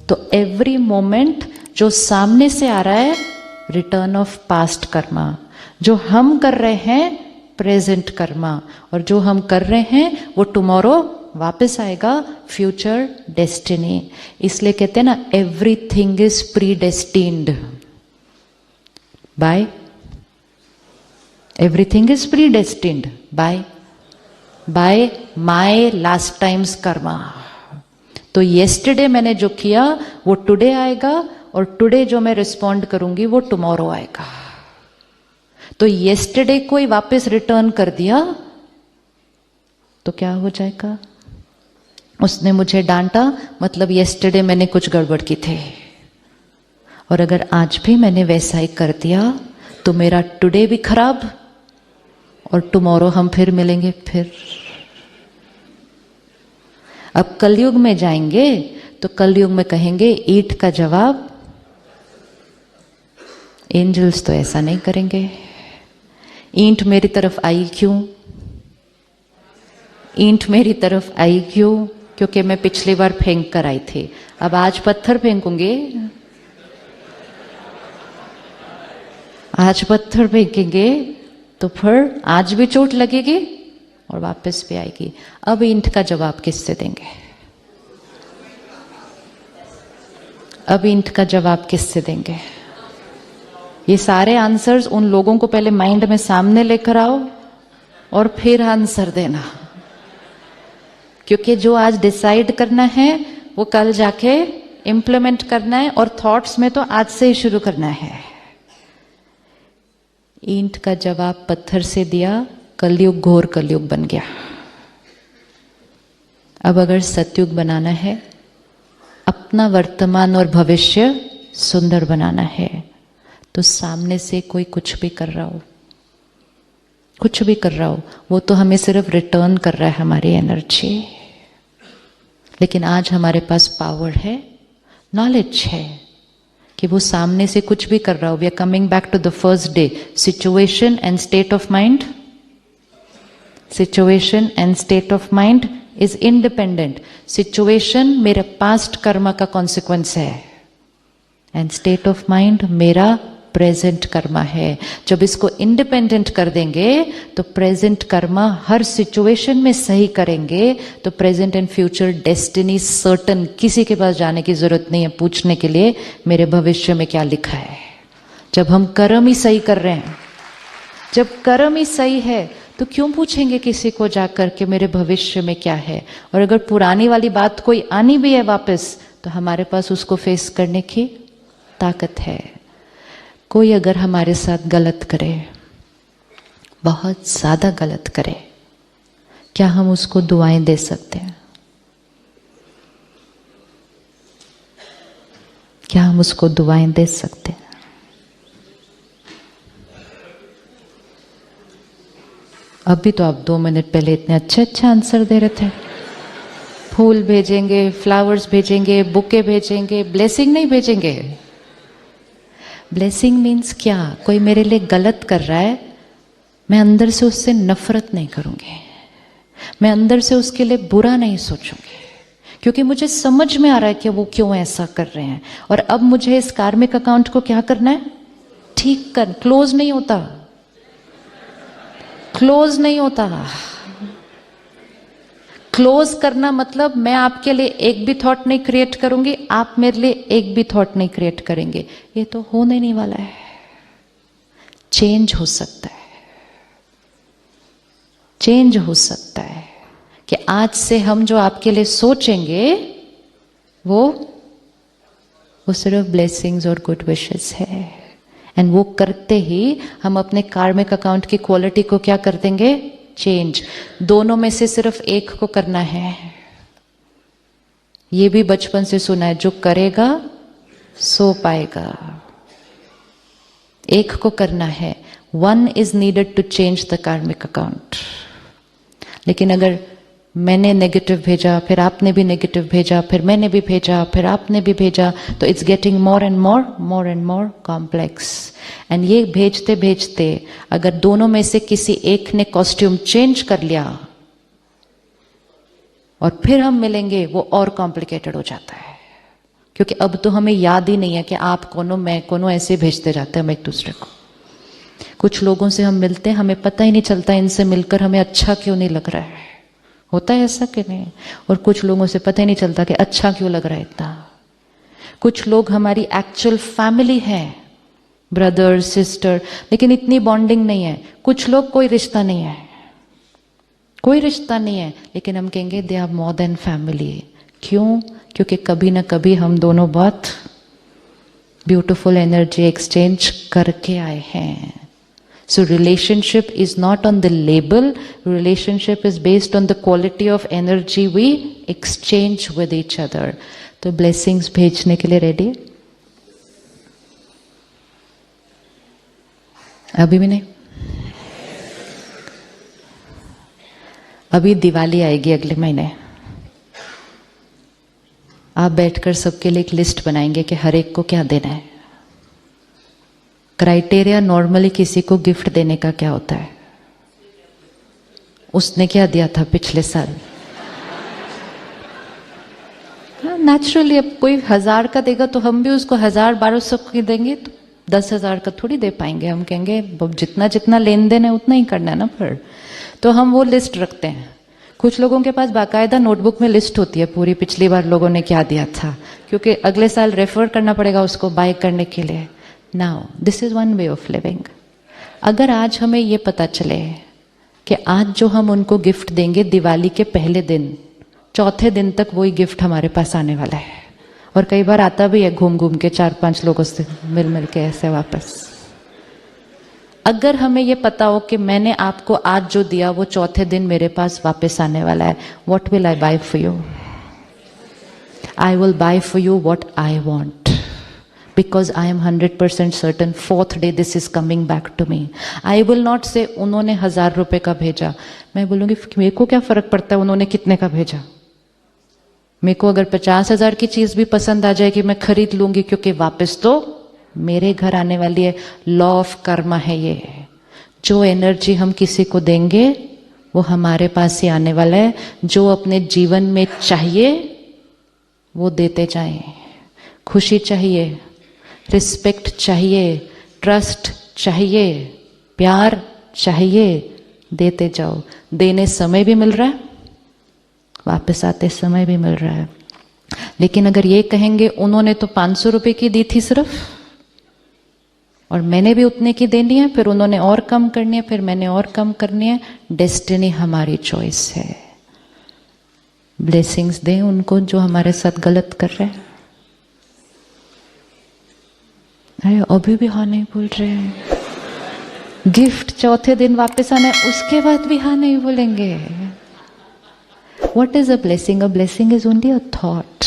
तो every moment जो सामने से आ रहा है रिटर्न ऑफ पास्ट कर्मा, जो हम कर रहे हैं प्रेजेंट कर्मा, और जो हम कर रहे हैं वो टुमारो वापस आएगा, फ्यूचर डेस्टिनी। इसलिए कहते हैं ना everything is predestined by, everything is predestined by my last times karma. तो येस्टरडे मैंने जो किया वो टुडे आएगा, और टुडे जो मैं रिस्पॉन्ड करूंगी वो टुमारो आएगा। तो येस्टरडे को ही वापस रिटर्न कर दिया तो क्या हो जाएगा? उसने मुझे डांटा, मतलब येस्टरडे मैंने कुछ गड़बड़ की थी, और अगर आज भी मैंने वैसा ही कर दिया तो मेरा टुडे भी खराब, और टुमारो हम फिर मिलेंगे फिर। अब कलयुग में जाएंगे तो कलयुग में कहेंगे ईंट का जवाब, एंजल्स तो ऐसा नहीं करेंगे। ईंट मेरी तरफ आई क्यों? ईंट मेरी तरफ आई क्यों? क्योंकि मैं पिछली बार फेंक कर आई थी, अब आज पत्थर फेंकूंगी, आज पत्थर फेंकेंगे तो फिर आज भी चोट लगेगी और वापस भी आएगी। अब ईंट का जवाब किससे देंगे? अब ईंट का जवाब किससे देंगे? ये सारे आंसर्स उन लोगों को पहले माइंड में सामने लेकर आओ और फिर आंसर देना, क्योंकि जो आज डिसाइड करना है वो कल जाके इम्प्लीमेंट करना है, और थॉट्स में तो आज से ही शुरू करना है। ईंट का जवाब पत्थर से दिया, कलयुग घोर कलयुग बन गया। अब अगर सतयुग बनाना है, अपना वर्तमान और भविष्य सुंदर बनाना है, तो सामने से कोई कुछ भी कर रहा हो, कुछ भी कर रहा हो, वो तो हमें सिर्फ रिटर्न कर रहा है हमारी एनर्जी। लेकिन आज हमारे पास पावर है, नॉलेज है कि वो सामने से कुछ भी कर रहा हो। We are coming back to the first day, situation and state of mind. Situation and state of mind is independent. Situation मेरे पास्ट कर्मा का कॉन्सिक्वेंस है, एंड स्टेट ऑफ माइंड मेरा प्रेजेंट कर्मा है। जब इसको इंडिपेंडेंट कर देंगे तो प्रेजेंट कर्मा हर सिचुएशन में सही करेंगे, तो present and future destiny certain. किसी के पास जाने की जरूरत नहीं है पूछने के लिए मेरे भविष्य में क्या लिखा है। जब हम कर्म ही सही कर रहे हैं, जब कर्म ही सही है, तो क्यों पूछेंगे किसी को जाकर के मेरे भविष्य में क्या है? और अगर पुरानी वाली बात कोई आनी भी है वापस, तो हमारे पास उसको फेस करने की ताकत है। कोई अगर हमारे साथ गलत करे, बहुत ज्यादा गलत करे, क्या हम उसको दुआएं दे सकते हैं? क्या हम उसको दुआएं दे सकते हैं? अभी तो आप 2 मिनट पहले इतने अच्छे अच्छे आंसर दे रहे थे। फूल भेजेंगे, फ्लावर्स भेजेंगे, बुके भेजेंगे, ब्लेसिंग नहीं भेजेंगे। ब्लेसिंग मीन्स क्या? कोई मेरे लिए गलत कर रहा है, मैं अंदर से उससे नफरत नहीं करूंगी, मैं अंदर से उसके लिए बुरा नहीं सोचूंगी, क्योंकि मुझे समझ में आ रहा है कि वो क्यों ऐसा कर रहे हैं। और अब मुझे इस कार्मिक अकाउंट को क्या करना है? ठीक कर। क्लोज नहीं होता, क्लोज नहीं होता। क्लोज करना मतलब मैं आपके लिए एक भी थॉट नहीं क्रिएट करूंगी, आप मेरे लिए एक भी थॉट नहीं क्रिएट करेंगे। ये तो होने नहीं वाला है। चेंज हो सकता है, चेंज हो सकता है कि आज से हम जो आपके लिए सोचेंगे वो सिर्फ ब्लेसिंग्स और गुड विशेस है। एंड वो करते ही हम अपने कार्मिक अकाउंट की क्वालिटी को क्या कर देंगे? चेंज। दोनों में से सिर्फ एक को करना है। ये भी बचपन से सुना है, जो करेगा सो पाएगा। एक को करना है। 1 is needed to change the karmic account। लेकिन अगर मैंने नेगेटिव भेजा, फिर आपने भी नेगेटिव भेजा, फिर मैंने भी भेजा, फिर आपने भी भेजा, तो it's getting more and more complex. And ये भेजते भेजते अगर दोनों में से किसी एक ने कॉस्ट्यूम चेंज कर लिया और फिर हम मिलेंगे, वो और कॉम्प्लिकेटेड हो जाता है। क्योंकि अब तो हमें याद ही नहीं है कि आप कौन हो, मैं कौन हूं, ऐसे भेजते जाते हैं हम एक दूसरे को। कुछ लोगों से हम मिलते हैं, हमें पता ही नहीं चलता इनसे मिलकर हमें अच्छा क्यों नहीं लग रहा है। होता है ऐसा कि नहीं? और कुछ लोगों से पता ही नहीं चलता कि अच्छा क्यों लग रहा है इतना। कुछ लोग हमारी एक्चुअल फैमिली है, ब्रदर सिस्टर, लेकिन इतनी बॉन्डिंग नहीं है। कुछ लोग कोई रिश्ता नहीं है, कोई रिश्ता नहीं है, लेकिन हम कहेंगे they are more than family. क्यों? क्योंकि कभी ना कभी हम दोनों बहुत ब्यूटिफुल एनर्जी एक्सचेंज करके आए हैं। So relationship is not on the label, relationship is based on the quality of energy we exchange with each other. तो blessings भेजने के लिए ready? अभी भी नहीं? अभी दिवाली आएगी अगले महीने। आप बैठकर सबके लिए एक लिस्ट बनाएंगे कि हर एक को क्या देना है। क्राइटेरिया नॉर्मली किसी को गिफ्ट देने का क्या होता है? उसने क्या दिया था पिछले साल? हाँ, नेचुरली अब कोई 1000 का देगा तो हम भी उसको 1000-1200 की देंगे, तो 10,000 का थोड़ी दे पाएंगे। हम कहेंगे जितना जितना लेन देन है उतना ही करना है ना। फिर तो हम वो लिस्ट रखते हैं। कुछ लोगों के पास बाकायदा नोटबुक में लिस्ट होती है पूरी, पिछली बार लोगों ने क्या दिया था, क्योंकि अगले साल रेफर करना पड़ेगा उसको बाय करने के लिए। Now, this is one way of living. अगर आज हमें ये पता चले कि आज जो हम उनको गिफ्ट देंगे दिवाली के पहले दिन, चौथे दिन तक वही गिफ्ट हमारे पास आने वाला है, और कई बार आता भी है घूम घूम के 4-5 लोगों से मिल मिल के ऐसे वापस। अगर हमें ये पता हो कि मैंने आपको आज जो दिया वो चौथे दिन मेरे पास वापस आने वाला है, what will I buy for you? I will buy for you what I want. Because I am 100% certain 4th day this is coming back to me. I will not say उन्होंने 1000 रुपए का भेजा। मैं बोलूँगी मेरे को क्या फर्क पड़ता है उन्होंने कितने का भेजा। मेरे को अगर 50,000 की चीज भी पसंद आ जाएगी मैं खरीद लूंगी, क्योंकि वापस तो मेरे घर आने वाली है। लॉ ऑफ कर्मा है ये। जो एनर्जी हम किसी को देंगे वो हमारे पास ही आने वाला है। जो अपने जीवन में चाहिए वो देते जाएं। खुशी चाहिए, रिस्पेक्ट चाहिए, ट्रस्ट चाहिए, प्यार चाहिए, देते जाओ। देने समय भी मिल रहा है, वापस आते समय भी मिल रहा है। लेकिन अगर ये कहेंगे उन्होंने तो 500 रुपए की दी थी सिर्फ, और मैंने भी उतने की देनी है, फिर उन्होंने और कम करनी है, फिर मैंने और कम करनी है, डेस्टिनी हमारी चॉइस है। ब्लेसिंग्स दें उनको जो हमारे साथ गलत कर रहे हैं। अरे अभी भी हाँ नहीं बोल रहे हैं। गिफ्ट चौथे दिन वापस आना है, उसके बाद भी हाँ नहीं बोलेंगे। What is a blessing? A blessing is only a thought.